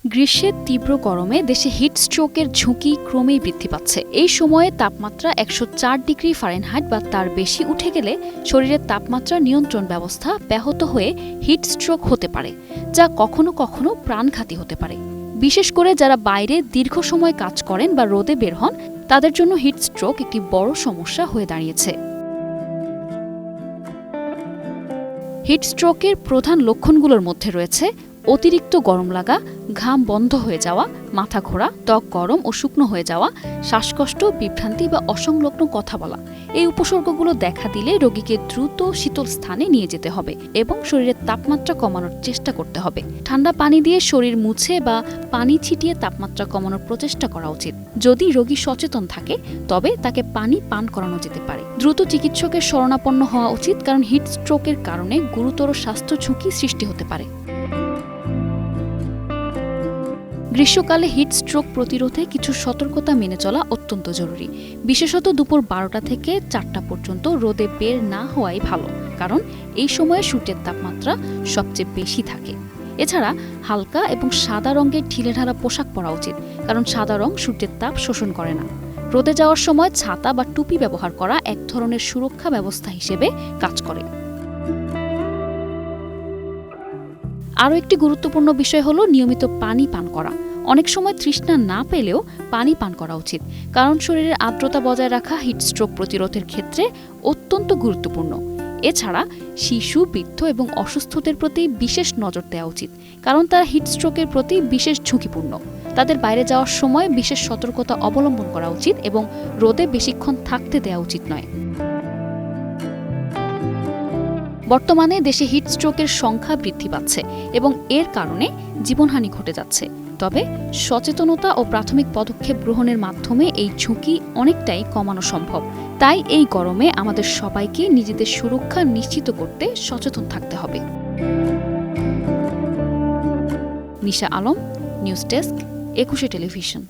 গ্রীষ্মের তীব্র গরমে দেশে হিট স্ট্রোকের ঝুঁকি ক্রমেই বৃদ্ধি পাচ্ছে। এই সময়ে তাপমাত্রা ১০৪ ডিগ্রি ফারেনহাইট বা তার বেশি উঠে গেলে শরীরের তাপমাত্রা নিয়ন্ত্রণ ব্যবস্থা ব্যাহত হয়ে হিট স্ট্রোক হতে পারে, যা কখনো কখনো প্রাণঘাতী হতে পারে। বিশেষ করে যারা বাইরে দীর্ঘ সময় কাজ করেন বা রোদে বের হন, তাদের জন্য হিট স্ট্রোক একটি বড় সমস্যা হয়ে দাঁড়িয়েছে। হিট স্ট্রোকের প্রধান লক্ষণগুলোর মধ্যে রয়েছে অতিরিক্ত গরম লাগা, ঘাম বন্ধ হয়ে যাওয়া, মাথা ঘোরা, ত্বক গরম ও শুকনো হয়ে যাওয়া, শ্বাসকষ্ট, বিভ্রান্তি বা অসংলগ্ন কথা বলা। এই উপসর্গগুলো দেখা দিলে রোগীকে দ্রুত শীতল স্থানে নিয়ে যেতে হবে এবং শরীরের তাপমাত্রা কমানোর চেষ্টা করতে হবে। ঠান্ডা পানি দিয়ে শরীর মুছে বা পানি ছিটিয়ে তাপমাত্রা কমানোর প্রচেষ্টা করা উচিত। যদি রোগী সচেতন থাকে তবে তাকে পানি পান করানো যেতে পারে। দ্রুত চিকিৎসকের শরণাপন্ন হওয়া উচিত, কারণ হিট স্ট্রোকের কারণে গুরুতর স্বাস্থ্য ঝুঁকি সৃষ্টি হতে পারে। গ্রীষ্মকালে হিট স্ট্রোক প্রতিরোধে কিছু সতর্কতা মেনে চলা অত্যন্ত জরুরি। বিশেষত দুপুর ১২টা থেকে ৪টা পর্যন্ত রোদে বের না হওয়াই ভালো, কারণ এই সময়ে সূর্যের তাপমাত্রা সবচেয়ে বেশি থাকে। এছাড়া হালকা এবং সাদা রঙের ঢিলেঢালা পোশাক পরা উচিত, কারণ সাদা রং সূর্যের তাপ শোষণ করে না। রোদে যাওয়ার সময় ছাতা বা টুপি ব্যবহার করা এক ধরনের সুরক্ষা ব্যবস্থা হিসেবে কাজ করে। আরও একটি গুরুত্বপূর্ণ বিষয় হলো নিয়মিত পানি পান করা। অনেক সময় তৃষ্ণা না পেলেও পানি পান করা উচিত, কারণ শরীরের আর্দ্রতা বজায় রাখা হিট স্ট্রোক প্রতিরোধের ক্ষেত্রে অত্যন্ত গুরুত্বপূর্ণ। এছাড়া শিশু, বৃদ্ধ এবং অসুস্থদের প্রতি বিশেষ নজর দেওয়া উচিত, কারণ তারা হিট স্ট্রোকের প্রতি বিশেষ ঝুঁকিপূর্ণ। তাদের বাইরে যাওয়ার সময় বিশেষ সতর্কতা অবলম্বন করা উচিত এবং রোদে বেশিক্ষণ থাকতে দেওয়া উচিত নয়। বর্তমানে দেশে হিট স্ট্রোকের সংখ্যা বৃদ্ধি পাচ্ছে এবং এর কারণে জীবনহানি ঘটে যাচ্ছে। তবে সচেতনতা ও প্রাথমিক পদক্ষেপ গ্রহণের মাধ্যমে এই ঝুঁকি অনেকটাই কমানো সম্ভব। তাই এই গরমে আমাদের সবাইকে নিজেদের সুরক্ষা নিশ্চিত করতে সচেতন থাকতে হবে। নিশা আলম, নিউজ ডেস্ক, ২১শে টেলিভিশন।